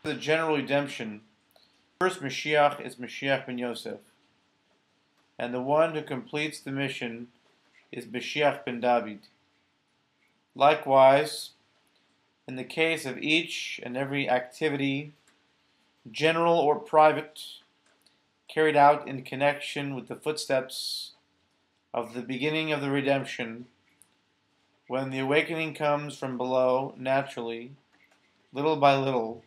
The general redemption, first Mashiach is Mashiach ben Yosef, and the one who completes the mission is Mashiach ben David. Likewise, in the case of each and every activity, general or private, carried out in connection with the footsteps of the beginning of the redemption, when the awakening comes from below naturally, little by little,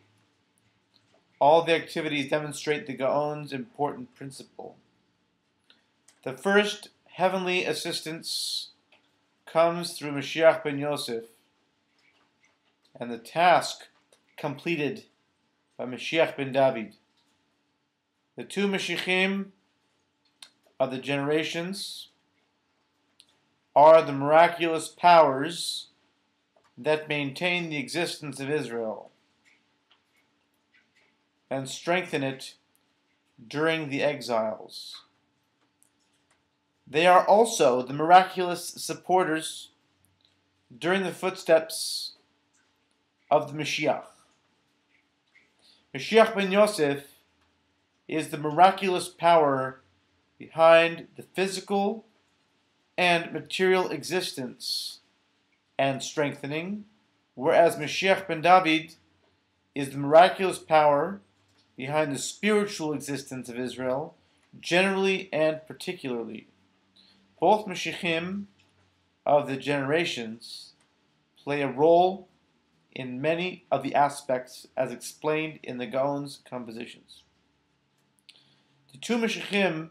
all the activities demonstrate the Gaon's important principle. The first heavenly assistance comes through Mashiach ben Yosef, and the task completed by Mashiach ben David. The two Mashiachim of the generations are the miraculous powers that maintain the existence of Israel and strengthen it during the exiles. They are also the miraculous supporters during the footsteps of the Mashiach. Mashiach ben Yosef is the miraculous power behind the physical and material existence and strengthening, whereas Mashiach ben David is the miraculous power behind the spiritual existence of Israel, generally and particularly. Both Mashiachim of the generations play a role in many of the aspects as explained in the Gaon's compositions. The two Mashiachim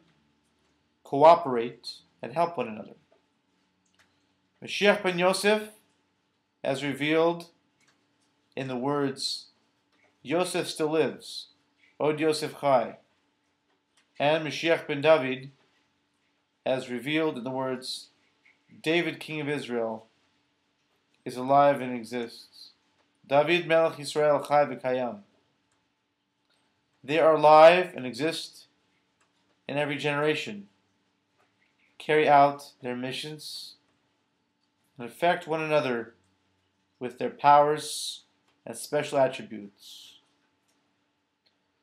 cooperate and help one another. Mashiach ben Yosef, as revealed in the words, Yosef still lives, Od Yosef Chai, and Mashiach ben David, as revealed in the words, David, King of Israel, is alive and exists. David Melech Yisrael Chai v'Kayam. They are alive and exist in every generation, carry out their missions, and affect one another with their powers and special attributes.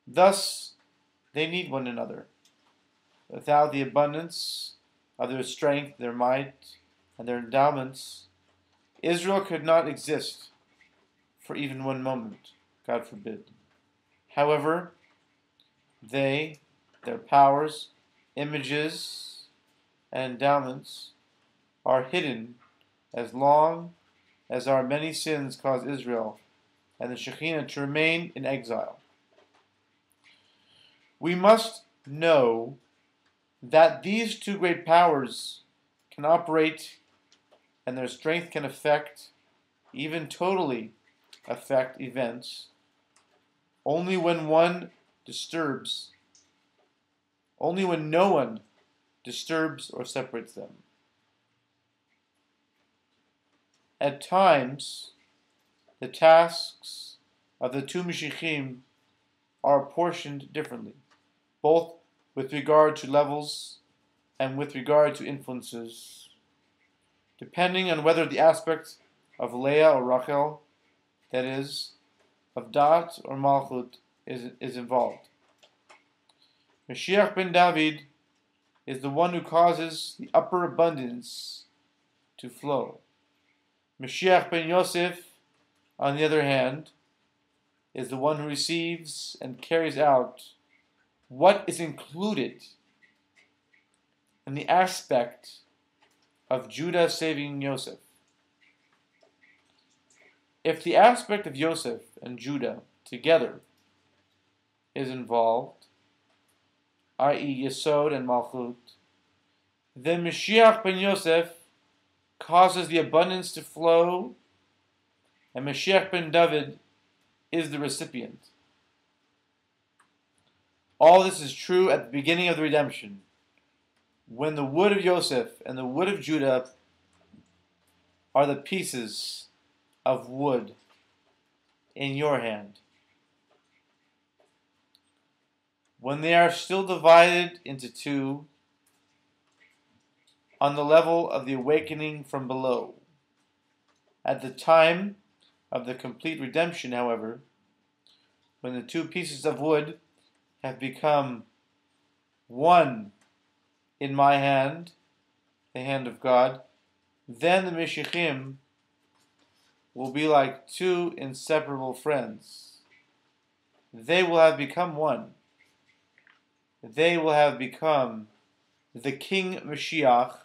Thus, they need one another. Without the abundance of their strength, their might, and their endowments, Israel could not exist for even one moment, God forbid. However, they, their powers, images, and endowments are hidden as long as our many sins cause Israel and the Shekhinah to remain in exile. We must know that these two great powers can operate and their strength can affect, even totally affect events, only when no one disturbs or separates them. At times, the tasks of the two Mashiachim are apportioned differently, both with regard to levels and with regard to influences, depending on whether the aspect of Leah or Rachel, that is, of Dat or Malchut, is involved. Mashiach ben David is the one who causes the upper abundance to flow. Mashiach ben Yosef, on the other hand, is the one who receives and carries out what is included in the aspect of Judah saving Yosef. If the aspect of Yosef and Judah together is involved, i.e. Yesod and Malchut, then Mashiach ben Yosef causes the abundance to flow, and Mashiach ben David is the recipient. All this is true at the beginning of the redemption, when the wood of Yosef and the wood of Judah are the pieces of wood in your hand. When they are still divided into two, on the level of the awakening from below. At the time of the complete redemption, however, when the two pieces of wood have become one in my hand, the hand of God, then the Meshichim will be like two inseparable friends. They will have become one. They will have become the King Mashiach,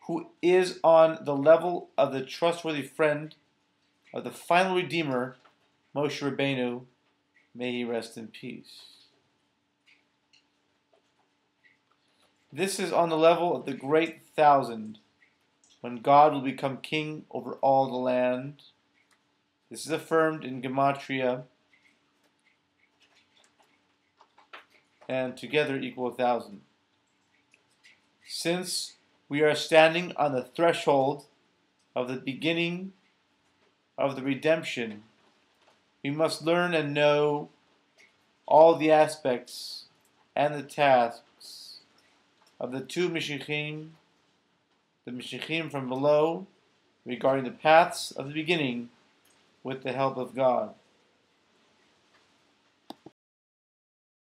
who is on the level of the trustworthy friend of the final Redeemer, Moshe Rabbeinu. May he rest in peace. This is on the level of the great thousand, when God will become king over all the land. This is affirmed in Gematria, and together equal 1,000. Since we are standing on the threshold of the beginning of the redemption, we must learn and know all the aspects and the tasks of the two Meshichim, the Meshichim from below, regarding the paths of the beginning with the help of God.